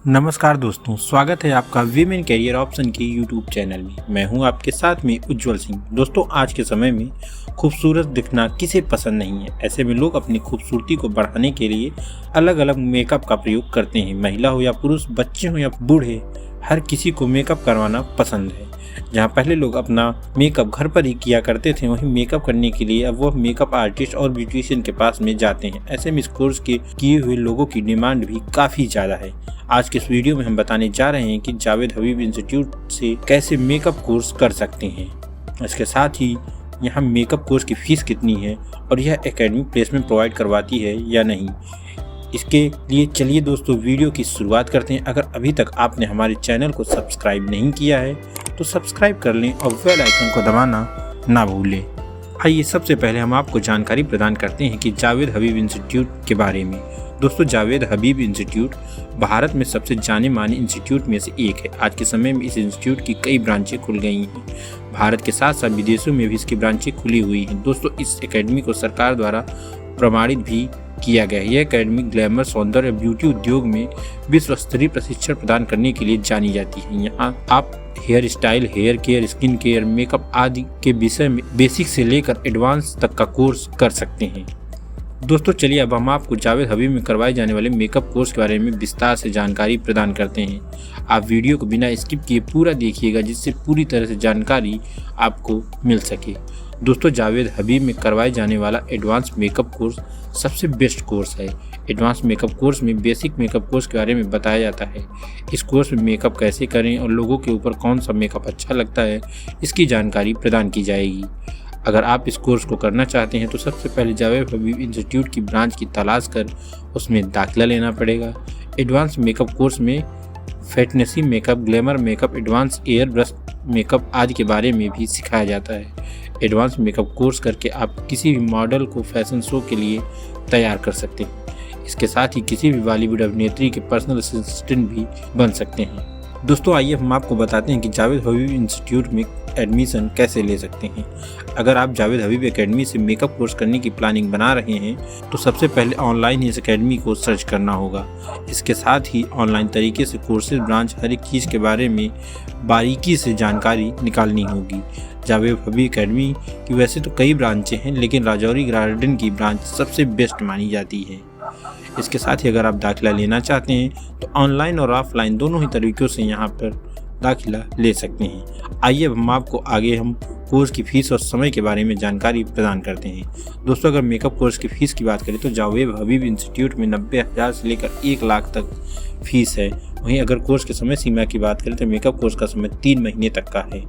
नमस्कार दोस्तों, स्वागत है आपका वीमेन कैरियर ऑप्शन के यूट्यूब चैनल में। मैं हूं आपके साथ में उज्जवल सिंह। दोस्तों, आज के समय में खूबसूरत दिखना किसे पसंद नहीं है। ऐसे में लोग अपनी खूबसूरती को बढ़ाने के लिए अलग अलग मेकअप का प्रयोग करते हैं। महिला हो या पुरुष, बच्चे हो या बूढ़े, हर किसी को मेकअप करवाना पसंद है। जहाँ पहले लोग अपना मेकअप घर पर ही किया करते थे, वहीं मेकअप करने के लिए अब वह मेकअप आर्टिस्ट और ब्यूटिशियन के पास में जाते हैं। ऐसे में इस कोर्स के किए हुए लोगों की डिमांड भी काफ़ी ज़्यादा है। आज के इस वीडियो में हम बताने जा रहे हैं कि जावेद हबीब इंस्टीट्यूट से कैसे मेकअप कोर्स कर सकते हैं। इसके साथ ही यहाँ मेकअप कोर्स की फीस कितनी है और यह एकेडमी प्लेसमेंट प्रोवाइड करवाती है या नहीं। इसके लिए चलिए दोस्तों वीडियो की शुरुआत करते हैं। अगर अभी तक आपने हमारे चैनल को सब्सक्राइब नहीं किया है तो सब्सक्राइब कर लें और बेल आइकन को दबाना ना भूलें। आइए सबसे पहले हम आपको जानकारी प्रदान करते हैं कि जावेद हबीब इंस्टीट्यूट के बारे में। दोस्तों, जावेद हबीब इंस्टीट्यूट भारत में सबसे जाने माने इंस्टीट्यूट में से एक है। आज के समय में इस इंस्टीट्यूट की कई ब्रांचें खुल गई हैं। भारत के साथ साथ विदेशों में भी इसकी ब्रांचें खुली हुई हैं। दोस्तों, इस एकेडमी को सरकार द्वारा प्रमाणित भी किया गया है। यह एकेडमी ग्लैमर, सौंदर्य, ब्यूटी उद्योग में विश्व स्तरीय प्रशिक्षण प्रदान करने के लिए जानी जाती है। यहाँ आप hair style, hair care, skin care, makeup आदि के विषय में बेसिक से लेकर एडवांस तक का कोर्स कर सकते हैं। दोस्तों, चलिए अब हम आपको जावेद हबीब में करवाए जाने वाले मेकअप कोर्स के बारे में विस्तार से जानकारी प्रदान करते हैं। आप वीडियो को बिना स्किप किए पूरा देखिएगा, जिससे पूरी तरह से जानकारी आपको मिल सके। दोस्तों, जावेद हबीब में करवाए जाने वाला एडवांस मेकअप कोर्स सबसे बेस्ट कोर्स है। एडवांस मेकअप कोर्स में बेसिक मेकअप कोर्स के बारे में बताया जाता है। इस कोर्स में मेकअप कैसे करें और लोगों के ऊपर कौन सा मेकअप अच्छा लगता है, इसकी जानकारी प्रदान की जाएगी। अगर आप इस कोर्स को करना चाहते हैं तो सबसे पहले जावेद हबीब इंस्टीट्यूट की ब्रांच की तलाश कर उसमें दाखिला लेना पड़ेगा। एडवांस मेकअप कोर्स में फिटनेसी makeup, glamour makeup, advance airbrush makeup आदि के बारे में भी सिखाया जाता है। एडवांस मेकअप कोर्स करके आप किसी भी मॉडल को फैशन शो के लिए तैयार कर सकते हैं। इसके साथ ही किसी भी बॉलीवुड अभिनेत्री के पर्सनल असिस्टेंट भी बन सकते हैं। दोस्तों, आइए हम आपको बताते हैं कि जावेद हबीब इंस्टीट्यूट में एडमिशन कैसे ले सकते हैं। अगर आप जावेद हबीब एकेडमी से मेकअप कोर्स करने की प्लानिंग बना रहे हैं तो सबसे पहले ऑनलाइन ही इस एकेडमी को सर्च करना होगा। इसके साथ ही ऑनलाइन तरीके से कोर्सेज, ब्रांच, हर एक चीज़ के बारे में बारीकी से जानकारी निकालनी होगी। जावेद हबीब एकेडमी की वैसे तो कई ब्रांचें हैं, लेकिन राजौरी गार्डन की ब्रांच सबसे बेस्ट मानी जाती है। इसके साथ ही अगर आप दाखिला लेना चाहते हैं तो ऑनलाइन और ऑफलाइन दोनों ही तरीक़ों से यहाँ पर दाखिला ले सकते हैं। आइए अब हम आपको आगे हम कोर्स की फ़ीस और समय के बारे में जानकारी प्रदान करते हैं। दोस्तों, अगर मेकअप कोर्स की फ़ीस की बात करें तो जावेद हबीब इंस्टीट्यूट में 90,000 से लेकर 1 लाख तक फ़ीस है। वहीं अगर कोर्स के समय सीमा की बात करें तो मेकअप कोर्स का समय 3 महीने तक का है।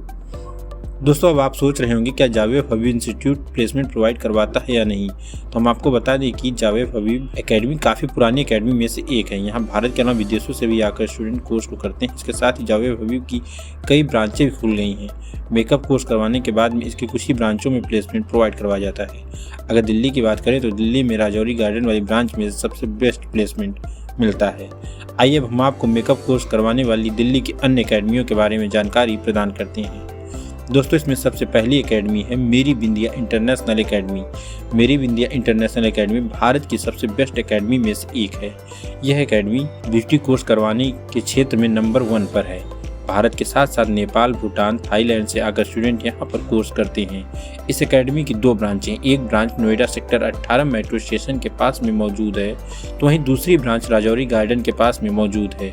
दोस्तों, अब आप सोच रहे होंगे क्या जावेद हबीब इंस्टीट्यूट प्लेसमेंट प्रोवाइड करवाता है या नहीं। तो हम आपको बता दें कि जावेद हबीब एकेडमी काफ़ी पुरानी एकेडमी में से एक है। यहाँ भारत के अलावा विदेशों से भी आकर स्टूडेंट कोर्स को करते हैं। इसके साथ ही जावेद हबीब की कई ब्रांचें भी खुल गई हैं। मेकअप कोर्स करवाने के बाद में इसके कुछ ही ब्रांचों में प्लेसमेंट प्रोवाइड करवाया जाता है। अगर दिल्ली की बात करें तो दिल्ली में राजौरी गार्डन वाली ब्रांच में सबसे बेस्ट प्लेसमेंट मिलता है। आइए अब हम आपको मेकअप कोर्स करवाने वाली दिल्ली की अन्य एकेडमियों के बारे में जानकारी प्रदान करते हैं। दोस्तों, इसमें सबसे पहली एकेडमी है मेरी बिंदिया इंटरनेशनल एकेडमी। मेरी बिंदिया इंटरनेशनल एकेडमी भारत की सबसे बेस्ट एकेडमी में से एक है। यह एकेडमी ब्यूटी कोर्स करवाने के क्षेत्र में नंबर 1 पर है। भारत के साथ साथ नेपाल, भूटान, थाईलैंड से आकर स्टूडेंट यहाँ पर कोर्स करते हैं। इस एकेडमी की 2 ब्रांचें, एक branch Noida sector 18 metro station के पास में मौजूद है, तो वहीं दूसरी ब्रांच राजौरी गार्डन के पास में मौजूद है।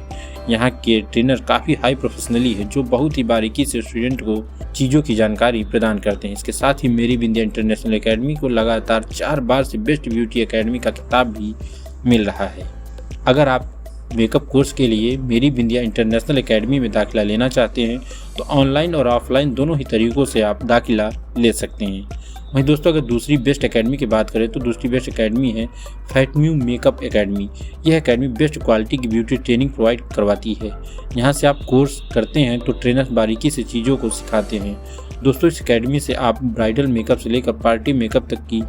यहाँ के ट्रेनर काफ़ी हाई प्रोफेशनली है, जो बहुत ही बारीकी से स्टूडेंट को चीज़ों की जानकारी प्रदान करते हैं। इसके साथ ही मेरी बिंदिया इंटरनेशनल एकेडमी को लगातार 4 बार से बेस्ट ब्यूटी एकेडमी का खिताब भी मिल रहा है। अगर आप मेकअप कोर्स के लिए मेरी बिंदिया इंटरनेशनल एकेडमी में दाखिला लेना चाहते हैं तो ऑनलाइन और ऑफलाइन दोनों ही तरीक़ों से आप दाखिला ले सकते हैं। वहीं दोस्तों, अगर दूसरी बेस्ट एकेडमी की बात करें तो दूसरी बेस्ट एकेडमी है फैटम्यू मेकअप एकेडमी। यह एकेडमी बेस्ट क्वालिटी की ब्यूटी ट्रेनिंग प्रोवाइड करवाती है। यहाँ से आप कोर्स करते हैं तो ट्रेनर बारीकी से चीज़ों को सिखाते हैं। दोस्तों, इस एकेडमी से आप ब्राइडल मेकअप से लेकर पार्टी मेकअप तक की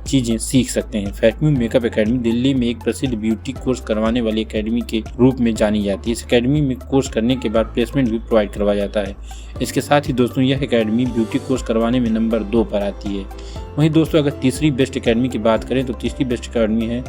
चीज़ें सीख सकते हैं। फैटम्यू मेकअप एकेडमी दिल्ली में एक प्रसिद्ध ब्यूटी कोर्स करवाने वाली एकेडमी के रूप में जानी जाती है। इस एकेडमी में कोर्स करने के बाद प्लेसमेंट भी प्रोवाइड करवाया जाता है। इसके साथ ही दोस्तों, यह एकेडमी ब्यूटी कोर्स करवाने में नंबर 2 पर आती है। वहीं दोस्तों, अगर तीसरी बेस्ट एकेडमी की बात करें तो तीसरी बेस्ट एकेडमी है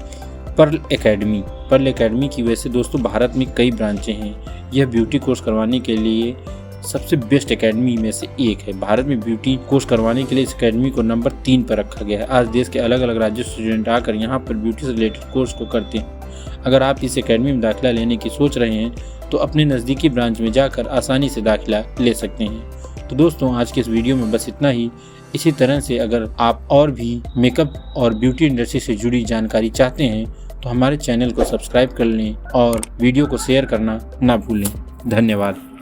पर्ल एकेडमी की वजह से दोस्तों भारत में कई ब्रांचें हैं। यह ब्यूटी कोर्स करवाने के लिए सबसे बेस्ट एकेडमी में से एक है। भारत में ब्यूटी कोर्स करवाने के लिए इस एकेडमी को नंबर 3 पर रखा गया है। आज देश के अलग अलग राज्यों से स्टूडेंट आकर यहाँ पर ब्यूटी से रिलेटेड कोर्स को करते हैं। अगर आप इस एकेडमी में दाखिला लेने की सोच रहे हैं तो अपने नज़दीकी ब्रांच में जाकर आसानी से दाखिला ले सकते हैं। तो दोस्तों आज के इस वीडियो में बस इतना ही। इसी तरह से अगर आप और भी मेकअप और ब्यूटी इंडस्ट्री से जुड़ी जानकारी चाहते हैं तो हमारे चैनल को सब्सक्राइब कर लें और वीडियो को शेयर करना ना भूलें। धन्यवाद।